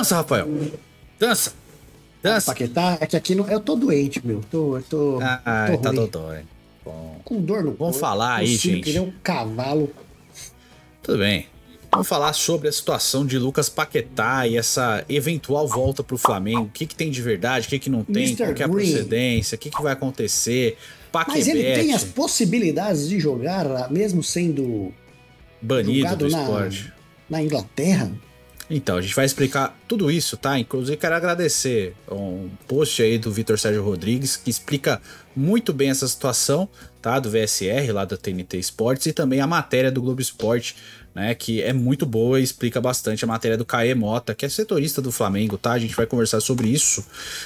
Dança, Rafael. Dança. Dança. Paquetá, é que aqui não, eu tô doente, meu. Tô Tá ruim. dodói. Bom, Com dor no vamos corpo. falar aí, Consigo gente. que nem um cavalo. Tudo bem. Vamos falar sobre a situação de Lucas Paquetá e essa eventual volta pro Flamengo. O que tem de verdade, o que não tem, Mr. qual que é a Green. procedência, o que vai acontecer. Mas ele tem as Paquebete, possibilidades de jogar, mesmo sendo banido jogado do esporte. na Inglaterra? Então, a gente vai explicar tudo isso, tá? Inclusive, quero agradecer um post aí do Vitor Sérgio Rodrigues, que explica muito bem essa situação, tá? Do VSR, lá da TNT Esportes, e também a matéria do Globo Esporte, né? Que é muito boa e explica bastante a matéria do Caê Mota, que é setorista do Flamengo, tá? A gente vai conversar sobre isso.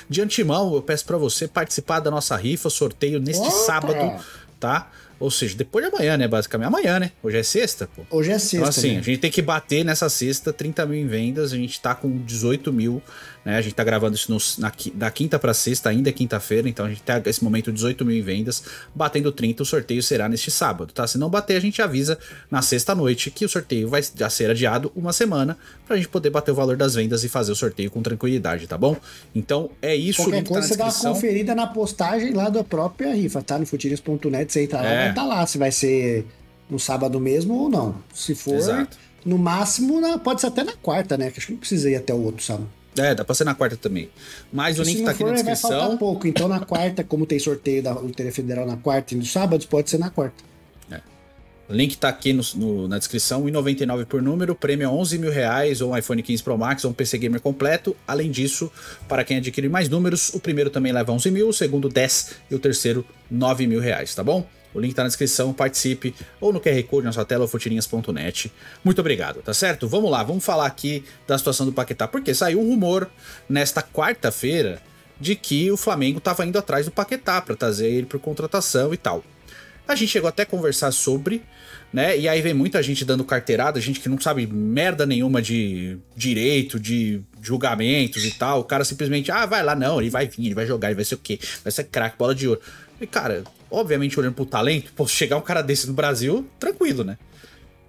De antemão, eu peço pra você participar da nossa rifa, sorteio neste sábado, tá? Ou seja, depois de amanhã, né? Basicamente. Amanhã, né? Hoje é sexta, pô. Hoje é sexta, Então, assim, né? a gente tem que bater nessa sexta 30 mil em vendas. A gente tá com 18 mil, né? A gente tá gravando isso da quinta pra sexta, ainda é quinta-feira. Então a gente tá nesse momento 18 mil em vendas. Batendo 30, o sorteio será neste sábado, tá? Se não bater, a gente avisa na sexta-noite que o sorteio vai já ser adiado uma semana pra gente poder bater o valor das vendas e fazer o sorteio com tranquilidade, tá bom? Então é isso. Qualquer o link coisa tá você na dá uma descrição. conferida na postagem lá da própria rifa, tá? No futirinhas.net, você entra lá, É. vai estar lá se vai ser no sábado mesmo ou não. Se for, Exato. no máximo, pode ser até na quarta, né? Que acho que não precisa ir até o outro sábado. É, dá pra ser na quarta também. Mas o Se link não tá aqui for, na vai faltar descrição. pouco. Então na quarta, como tem sorteio da Loteria Federal na quarta e nos sábados, pode ser na quarta. O link tá aqui na descrição, R$1,99 por número, prêmio é R$11 mil, ou um iPhone 15 Pro Max, ou um PC Gamer completo. Além disso, para quem adquirir mais números, o primeiro também leva 11 mil, o segundo 10 e o terceiro 9 mil reais, tá bom? O link tá na descrição, participe, ou no QR Code na sua tela, ou futirinhas.net. Muito obrigado, tá certo? Vamos lá, vamos falar aqui da situação do Paquetá, porque saiu um rumor nesta quarta-feira de que o Flamengo tava indo atrás do Paquetá para trazer ele por contratação e tal. A gente chegou até a conversar sobre, né? E aí vem muita gente dando carteirada, gente que não sabe merda nenhuma de direito, de julgamentos e tal. O cara simplesmente, vai lá, não, ele vai vir, ele vai jogar, ele vai ser o quê? Vai ser craque, bola de ouro. E cara, obviamente olhando pro talento, pô, chegar um cara desse no Brasil, tranquilo, né?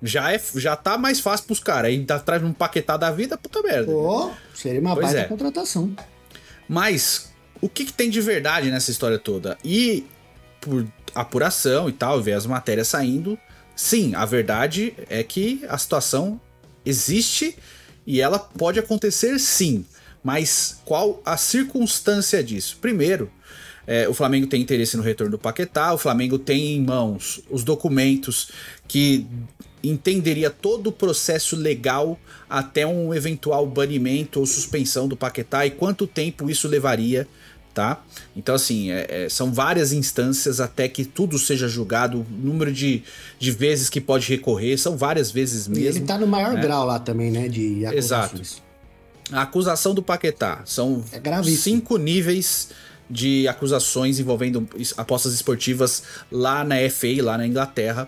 Já tá mais fácil pros caras. Aí atrás de um Paquetá da vida, puta merda. Pô, seria uma Pois baita é. contratação. Mas o que tem de verdade nessa história toda? E por apuração e tal, ver as matérias saindo, sim, a verdade é que a situação existe e ela pode acontecer sim. Mas qual a circunstância disso? Primeiro, o Flamengo tem interesse no retorno do Paquetá, o Flamengo tem em mãos os documentos que entenderia todo o processo legal até um eventual banimento ou suspensão do Paquetá e quanto tempo isso levaria, tá? Então assim, são várias instâncias até que tudo seja julgado, o número de vezes que pode recorrer, são várias vezes E mesmo. ele tá no maior né? grau lá também, né? De acusações. Exato. A acusação do Paquetá são É gravíssimo. 5 níveis de acusações envolvendo apostas esportivas lá na FA, lá na Inglaterra.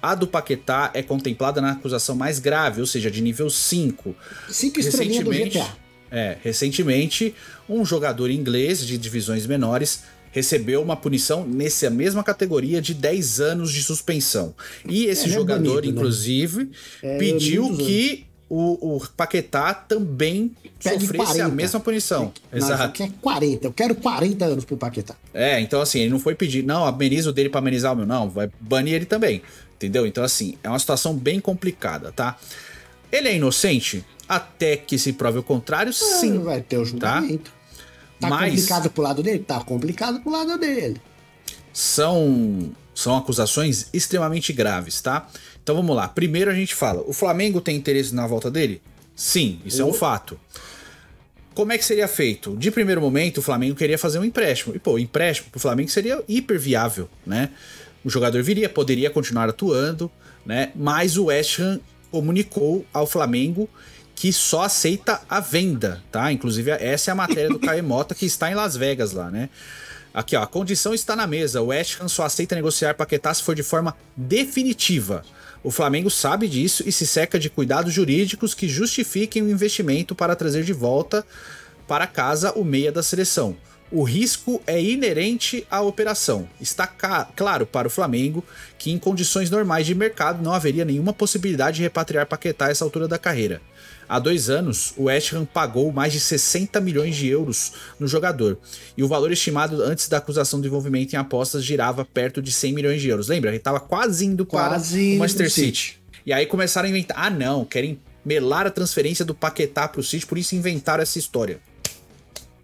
A do Paquetá é contemplada na acusação mais grave, ou seja, de nível 5. 5 estrelinhas do GTA. Recentemente, um jogador inglês de divisões menores recebeu uma punição nessa mesma categoria de 10 anos de suspensão. E esse Ele é jogador, banido, né? inclusive, pediu muitos que o Paquetá também Pede sofresse 40. a mesma punição. Não, isso Exato. aqui é 40. Eu quero 40 anos pro Paquetá. Então assim, ele não foi pedir, não, ameniza o dele pra amenizar o meu, não, vai banir ele também, entendeu? Então assim, é uma situação bem complicada, tá? Ele é inocente? Até que se prove o contrário, sim. Vai ter o julgamento. Tá complicado pro lado dele? Tá complicado pro lado dele. São acusações extremamente graves, tá? Então vamos lá. Primeiro a gente fala, o Flamengo tem interesse na volta dele? Sim, isso é um fato. Como é que seria feito? De primeiro momento, o Flamengo queria fazer um empréstimo. E, pô, o empréstimo pro Flamengo seria hiper viável, né? O jogador poderia continuar atuando, né? Mas o West Ham comunicou ao Flamengo que só aceita a venda, tá? Inclusive, essa é a matéria do Caio Mota, que está em Las Vegas lá, né? Aqui, ó, a condição está na mesa. O West Ham só aceita negociar Paquetá se for de forma definitiva. O Flamengo sabe disso e se cerca de cuidados jurídicos que justifiquem o investimento para trazer de volta para casa o meia da seleção. O risco é inerente à operação. Está claro para o Flamengo que em condições normais de mercado não haveria nenhuma possibilidade de repatriar Paquetá a essa altura da carreira. Há 2 anos, o West Ham pagou mais de 60 milhões de euros no jogador, e o valor estimado antes da acusação de envolvimento em apostas girava perto de 100 milhões de euros. Lembra? Ele estava quase indo para o Manchester City. E aí começaram a inventar, querem melar a transferência do Paquetá para o City, por isso inventaram essa história.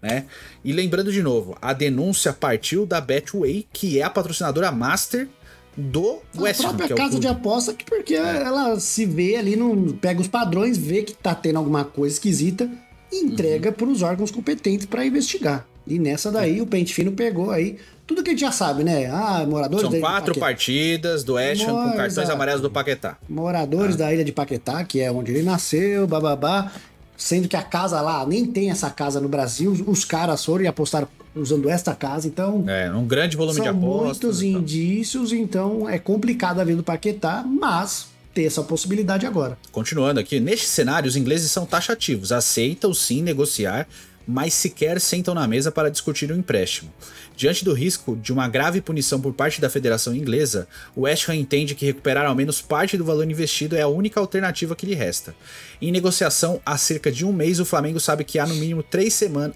Né? E lembrando de novo, a denúncia partiu da Betway, que é a patrocinadora master do West Ham. A própria casa de aposta, porque ela se vê ali, pega os padrões, vê que tá tendo alguma coisa esquisita e entrega para os órgãos competentes para investigar. E nessa daí o Pente Fino pegou aí tudo que a gente já sabe, né? Moradores São 4 partidas do West Ham com cartões amarelos do Paquetá. Moradores da ilha de Paquetá, que é onde ele nasceu, bababá. Sendo que a casa lá, nem tem essa casa no Brasil, os caras foram e apostaram usando esta casa, então... um grande volume de apostas. São muitos indícios, então é complicado a vida do Paquetá, mas ter essa possibilidade agora. Continuando aqui, neste cenário os ingleses são taxativos, aceitam sim negociar, mas sequer sentam na mesa para discutir o empréstimo. Diante do risco de uma grave punição por parte da Federação Inglesa, o West Ham entende que recuperar ao menos parte do valor investido é a única alternativa que lhe resta. Em negociação há cerca de 1 mês, o Flamengo sabe que há no mínimo 3 semanas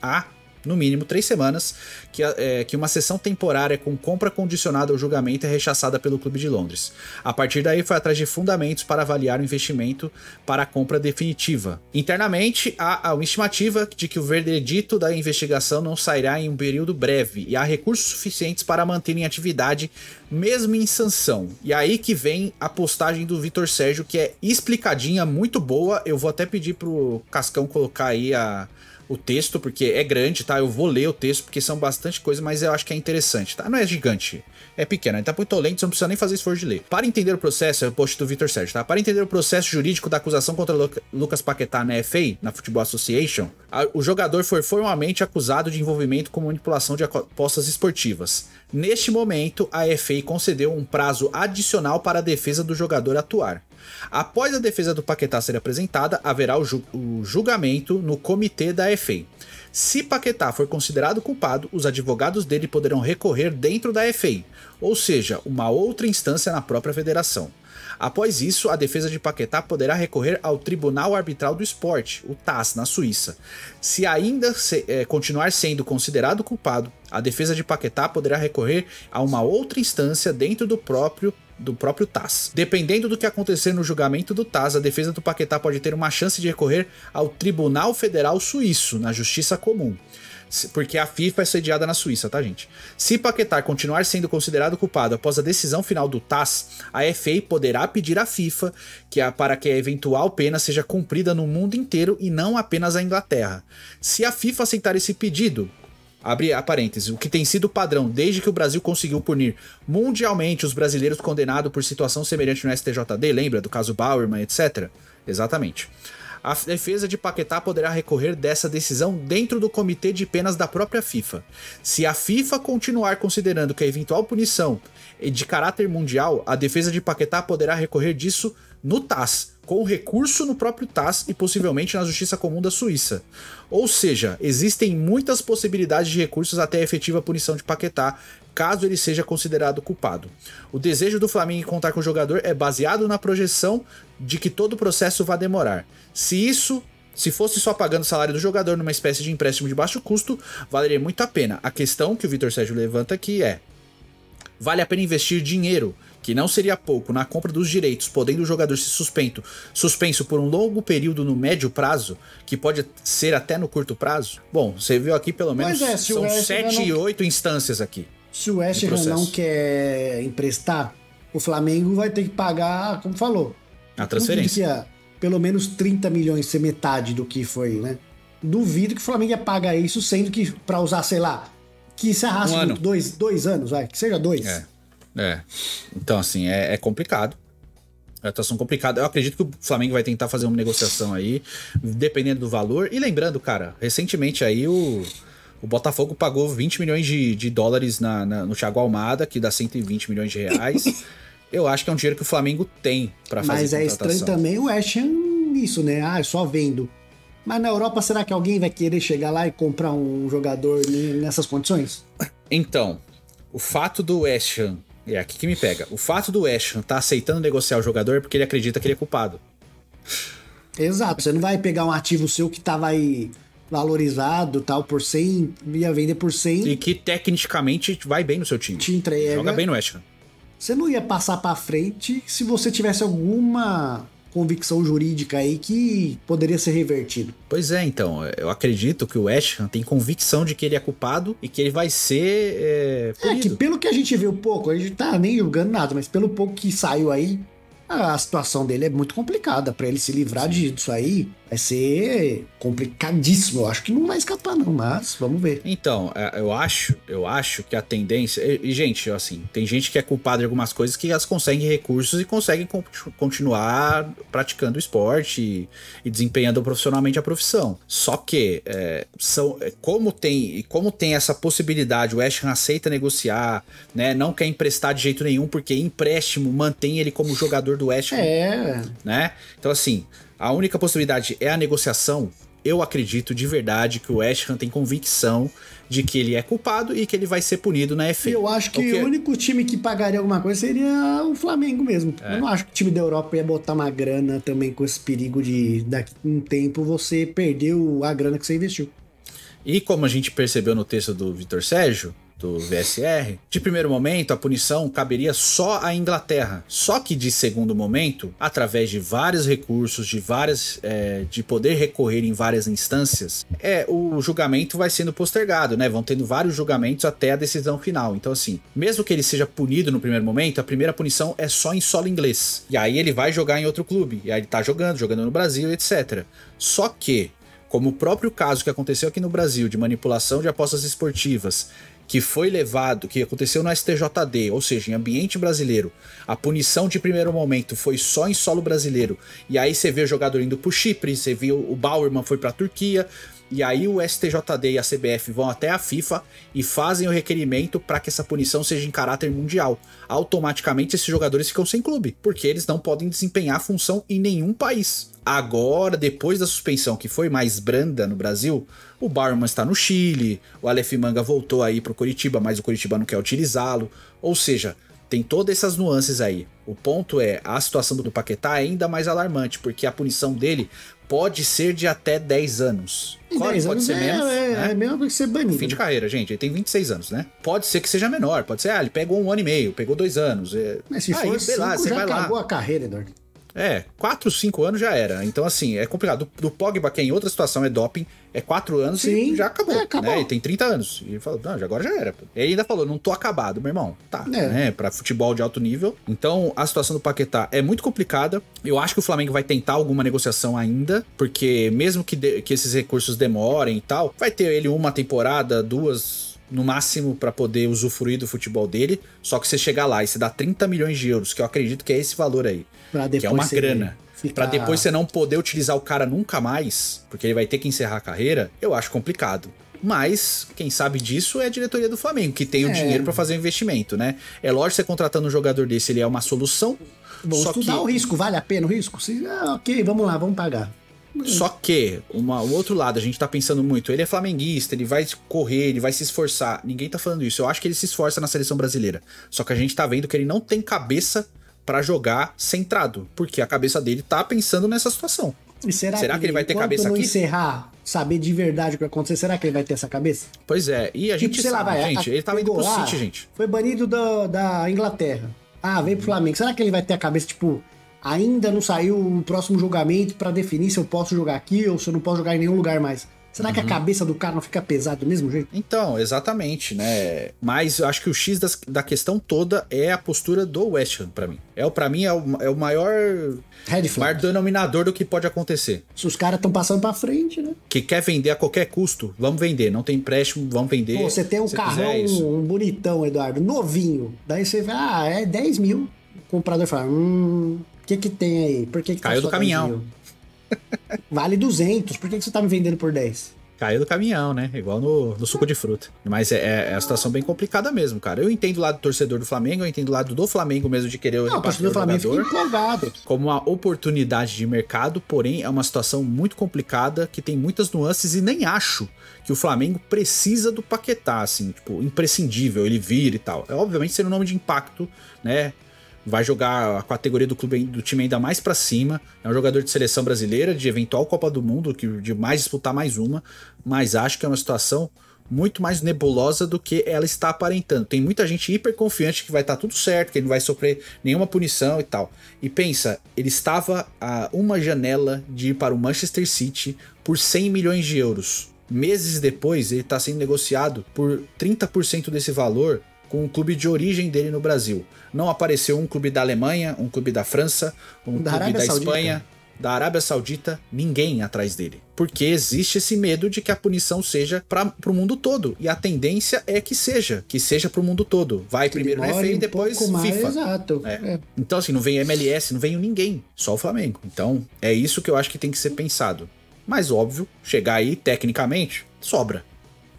que uma sessão temporária com compra condicionada ao julgamento é rechaçada pelo Clube de Londres. A partir daí foi atrás de fundamentos para avaliar o investimento para a compra definitiva. Internamente há uma estimativa de que o veredito da investigação não sairá em um período breve e há recursos suficientes para manter em atividade mesmo em sanção. E aí que vem a postagem do Vitor Sérgio, que é explicadinha, muito boa. Eu vou até pedir pro Cascão colocar aí o texto, porque é grande, tá? Eu vou ler o texto, porque são bastante coisas, mas eu acho que é interessante, tá? Não é gigante, é pequeno, ele tá muito lento, você não precisa nem fazer esforço de ler. Para entender o processo, é o post do Vitor Sérgio, tá? Para entender o processo jurídico da acusação contra Lucas Paquetá na FA, na Football Association, o jogador foi formalmente acusado de envolvimento com manipulação de apostas esportivas. Neste momento, a FA concedeu um prazo adicional para a defesa do jogador atuar. Após a defesa do Paquetá ser apresentada, haverá o julgamento no comitê da FA. Se Paquetá for considerado culpado, os advogados dele poderão recorrer dentro da FA, ou seja, uma outra instância na própria federação. Após isso, a defesa de Paquetá poderá recorrer ao Tribunal Arbitral do Esporte, o TAS, na Suíça. Se ainda continuar sendo considerado culpado, a defesa de Paquetá poderá recorrer a uma outra instância dentro do próprio TAS. Dependendo do que acontecer no julgamento do TAS, a defesa do Paquetá pode ter uma chance de recorrer ao Tribunal Federal Suíço, na Justiça Comum. Porque a FIFA é sediada na Suíça, tá, gente? Se Paquetá continuar sendo considerado culpado após a decisão final do TAS, a FA poderá pedir à FIFA para que a eventual pena seja cumprida no mundo inteiro e não apenas na Inglaterra. Se a FIFA aceitar esse pedido, abre a parênteses, o que tem sido padrão desde que o Brasil conseguiu punir mundialmente os brasileiros condenados por situação semelhante no STJD, lembra do caso Bauerman, etc? Exatamente. A defesa de Paquetá poderá recorrer dessa decisão dentro do comitê de penas da própria FIFA. Se a FIFA continuar considerando que a eventual punição é de caráter mundial, a defesa de Paquetá poderá recorrer disso no TAS, com recurso no próprio TAS e possivelmente na Justiça Comum da Suíça. Ou seja, existem muitas possibilidades de recursos até a efetiva punição de Paquetá, caso ele seja considerado culpado. O desejo do Flamengo em contar com o jogador é baseado na projeção de que todo o processo vai demorar. Se fosse só pagando o salário do jogador numa espécie de empréstimo de baixo custo, valeria muito a pena. A questão que o Vitor Sérgio levanta aqui é: vale a pena investir dinheiro, que não seria pouco, na compra dos direitos, podendo o jogador ser suspenso por um longo período no médio prazo, que pode ser até no curto prazo? Bom, você viu aqui pelo menos são 7 e 8 instâncias aqui. Se o West Ham não quer emprestar, o Flamengo vai ter que pagar, como falou, a transferência. Pelo menos 30 milhões, ser metade do que foi, né? Duvido que o Flamengo ia pagar isso, sendo que pra usar, sei lá, que se arraste dois anos, vai, que seja 2. Então, assim, é complicado. É uma situação complicada. Eu acredito que o Flamengo vai tentar fazer uma negociação aí, dependendo do valor. E lembrando, cara, recentemente aí o Botafogo pagou 20 milhões de dólares no Thiago Almada, que dá 120 milhões de reais. Eu acho que é um dinheiro que o Flamengo tem pra fazer. Mas é estranho também o West Ham isso, né? Eu só vendo. Mas na Europa, será que alguém vai querer chegar lá e comprar um jogador nessas condições? Então, o fato do West Ham, é aqui que me pega, o fato do West Ham tá aceitando negociar o jogador é porque ele acredita que ele é culpado. Exato, você não vai pegar um ativo seu que tava aí valorizado, tal, por 100, ia vender por 100. E que tecnicamente vai bem no seu time. Te entrega. Joga bem no West Ham. Você não ia passar pra frente se você tivesse alguma convicção jurídica aí que poderia ser revertido. Pois é, então, eu acredito que o West Ham tem convicção de que ele é culpado e que ele vai ser punido. Que pelo que a gente viu pouco, a gente tá nem julgando nada, mas pelo pouco que saiu aí, a situação dele é muito complicada. Pra ele se livrar disso aí, vai ser complicadíssimo. Eu acho que não vai escapar não, mas vamos ver. Então, eu acho que a tendência... E, gente, assim, tem gente que é culpada de algumas coisas que elas conseguem recursos e conseguem continuar praticando o esporte e desempenhando profissionalmente a profissão. Só que, como tem essa possibilidade, o West Ham aceita negociar, né, não quer emprestar de jeito nenhum, porque empréstimo mantém ele como jogador do West Ham. Né? Então, assim... A única possibilidade é a negociação. Eu acredito de verdade que o West Ham tem convicção de que ele é culpado e que ele vai ser punido na FA. Eu acho que o único time que pagaria alguma coisa seria o Flamengo mesmo. Eu não acho que o time da Europa ia botar uma grana também com esse perigo de daqui a um tempo você perder a grana que você investiu. E como a gente percebeu no texto do Vitor Sérgio, do VSR, de primeiro momento a punição caberia só à Inglaterra. Só que de segundo momento, através de vários recursos, de poder recorrer em várias instâncias, o julgamento vai sendo postergado, né? Vão tendo vários julgamentos até a decisão final. Então, assim, mesmo que ele seja punido no primeiro momento, a primeira punição é só em solo inglês. E aí ele vai jogar em outro clube. E aí ele tá jogando no Brasil, etc. Só que, como o próprio caso que aconteceu aqui no Brasil de manipulação de apostas esportivas, que aconteceu no STJD, ou seja, em ambiente brasileiro, a punição de primeiro momento foi só em solo brasileiro, e aí você vê o jogador indo pro Chipre, você viu o Bauerman foi pra Turquia, e aí o STJD e a CBF vão até a FIFA e fazem o requerimento para que essa punição seja em caráter mundial. Automaticamente esses jogadores ficam sem clube, porque eles não podem desempenhar função em nenhum país. Agora, depois da suspensão que foi mais branda no Brasil, o Bauerman está no Chile, o Aleph Manga voltou aí pro Coritiba, mas o Coritiba não quer utilizá-lo. Ou seja, tem todas essas nuances aí. O ponto é, a situação do Paquetá é ainda mais alarmante, porque a punição dele pode ser de até 10 anos. Claro, 10 pode anos ser menos. É mesmo que ser banido. Fim de carreira, gente. Ele tem 26 anos, né? Pode ser que seja menor. Pode ser, ele pegou 1 ano e meio, pegou 2 anos. Mas se for 5, já acabou a carreira, Eduardo. 4, 5 anos já era. Então, assim, é complicado. Do Pogba, que em outra situação é doping, é 4 anos e já acabou. Né? Ele tem 30 anos. E ele falou, não, agora já era. Ele ainda falou, não tô acabado, meu irmão. Tá, né? Pra futebol de alto nível. Então, a situação do Paquetá é muito complicada. Eu acho que o Flamengo vai tentar alguma negociação ainda, porque mesmo que esses recursos demorem e tal, vai ter ele uma temporada, 2... no máximo para poder usufruir do futebol dele, só que você chegar lá e você dá 30 milhões de euros, que eu acredito que é esse valor aí, que é uma grana, pra depois você não poder utilizar o cara nunca mais, porque ele vai ter que encerrar a carreira, eu acho complicado. Mas quem sabe disso é a diretoria do Flamengo, que tem o dinheiro para fazer o investimento, né? É lógico que você contratando um jogador desse, ele é uma solução. Vamos estudar o risco, vale a pena o risco? Ok, vamos lá, vamos pagar. Só que, o outro lado, a gente tá pensando muito, ele é flamenguista, ele vai correr, ele vai se esforçar. Ninguém tá falando isso. Eu acho que ele se esforça na seleção brasileira. Só que a gente tá vendo que ele não tem cabeça pra jogar centrado, porque a cabeça dele tá pensando nessa situação. E será que ele vai ter cabeça aqui? Encerrar, saber de verdade o que vai acontecer, será que ele vai ter essa cabeça? Pois é, e a gente sabe, gente, ele tava indo pro City, gente. Foi banido da Inglaterra. Veio pro Flamengo. Será que ele vai ter a cabeça, tipo... Ainda não saiu o próximo julgamento pra definir se eu posso jogar aqui ou se eu não posso jogar em nenhum lugar mais. Será que a cabeça do cara não fica pesada do mesmo jeito? Então, exatamente, né? Mas eu acho que o X da questão toda é a postura do West Ham, pra mim. Pra mim é o maior denominador do que pode acontecer. Se os caras estão passando pra frente, né? Que quer vender a qualquer custo, vamos vender. Não tem empréstimo, vamos vender. Pô, você tem um carrão, um bonitão, Eduardo, novinho. Daí você vai, é 10 mil. O comprador fala, o que tem aí? Por que caiu do caminhão? Vale 200, por que você tá me vendendo por 10? Caiu do caminhão, né? Igual no suco de fruta. Mas é uma situação bem complicada mesmo, cara. Eu entendo o lado do torcedor do Flamengo, eu entendo o lado do Flamengo mesmo de querer o torcedor do Flamengo fica empolgado. Como uma oportunidade de mercado, porém é uma situação muito complicada, que tem muitas nuances e nem acho que o Flamengo precisa do Paquetá, assim, tipo, imprescindível, ele vir e tal. É obviamente sendo um nome de impacto, né? Vai jogar a categoria do clube do time ainda mais pra cima. É um jogador de seleção brasileira, de eventual Copa do Mundo, de mais disputar mais uma. Mas acho que é uma situação muito mais nebulosa do que ela está aparentando. Tem muita gente hiper confiante que vai estar tudo certo, que ele não vai sofrer nenhuma punição e tal. E pensa, ele estava a uma janela de ir para o Manchester City por 100 milhões de euros. Meses depois, ele está sendo negociado por 30% desse valor com o clube de origem dele no Brasil. Não apareceu um clube da Alemanha, um clube da França, um clube da Espanha, da Arábia Saudita, ninguém atrás dele. Porque existe esse medo de que a punição seja para o mundo todo. E a tendência é que seja para o mundo todo. Vai primeiro no FA e depois FIFA. Exato. Então assim, não vem MLS, não veio ninguém, só o Flamengo. Então é isso que eu acho que tem que ser pensado. Mas óbvio, chegar aí, tecnicamente, sobra,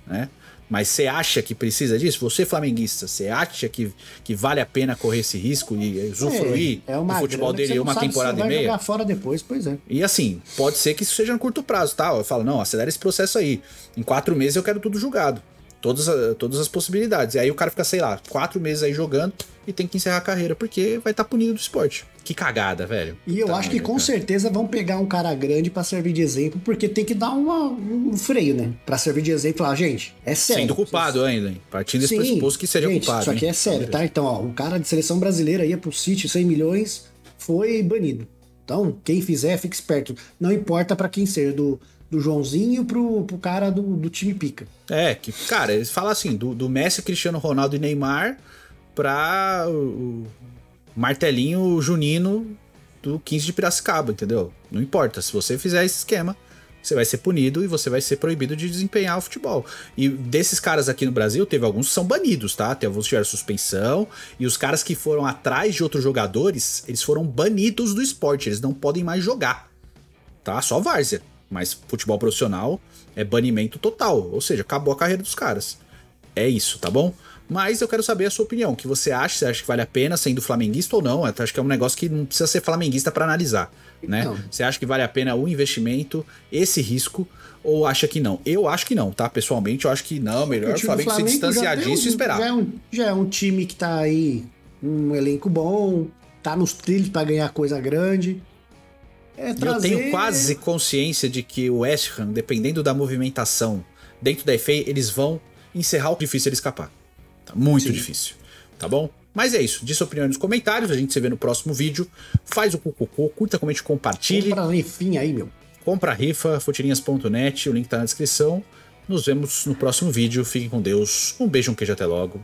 né? Mas você acha que precisa disso? Você, flamenguista, você acha que vale a pena correr esse risco e usufruir do futebol dele uma temporada e meia? Vai jogar fora depois, pois é. E assim, pode ser que isso seja no curto prazo, tá? Eu falo, não, acelera esse processo aí. Em 4 meses eu quero tudo julgado. Todas as possibilidades. E aí o cara fica, sei lá, 4 meses aí jogando e tem que encerrar a carreira, porque vai estar punido do esporte. Que cagada, velho. E eu acho que com certeza vão pegar um cara grande pra servir de exemplo, porque tem que dar um freio, né? Pra servir de exemplo e falar, gente, é sério. Sendo culpado ainda, hein? Partindo desse pressuposto que seja culpado. Isso aqui é sério, tá? Então, ó, um cara de seleção brasileira ia pro City, 100 milhões, foi banido. Então, quem fizer, fique esperto. Não importa pra quem ser, do Joãozinho pro cara do time pica. Que, cara, eles falam assim, do Messi, Cristiano Ronaldo e Neymar pra o martelinho junino do 15 de Piracicaba, entendeu? Não importa, se você fizer esse esquema, você vai ser punido e você vai ser proibido de desempenhar o futebol. E desses caras aqui no Brasil, teve alguns que são banidos, tá? Tem alguns que tiveram suspensão, e os caras que foram atrás de outros jogadores, eles foram banidos do esporte, eles não podem mais jogar, tá? Só várzea. Mas futebol profissional é banimento total, ou seja, acabou a carreira dos caras. É isso, tá bom? Mas eu quero saber a sua opinião. O que você acha? Você acha que vale a pena sendo flamenguista ou não? Eu acho que é um negócio que não precisa ser flamenguista para analisar, né? Não. Você acha que vale a pena o investimento, esse risco, ou acha que não? Eu acho que não, tá? Pessoalmente, eu acho que não. Melhor o Flamengo se distanciar disso e esperar. Já é um time que tá aí, um elenco bom, tá nos trilhos para ganhar coisa grande. Eu tenho quase consciência de que o West Ham, dependendo da movimentação dentro da FA, eles vão encerrar o difícil ele escapar. Tá muito difícil, tá bom? Mas é isso, diz sua opinião nos comentários, a gente se vê no próximo vídeo. Faz o cocô, curta, comente, compartilhe. Compra a rifinha aí, meu. Compra a rifa, futirinhas.net, o link tá na descrição. Nos vemos no próximo vídeo, fiquem com Deus, um beijo, um queijo, até logo.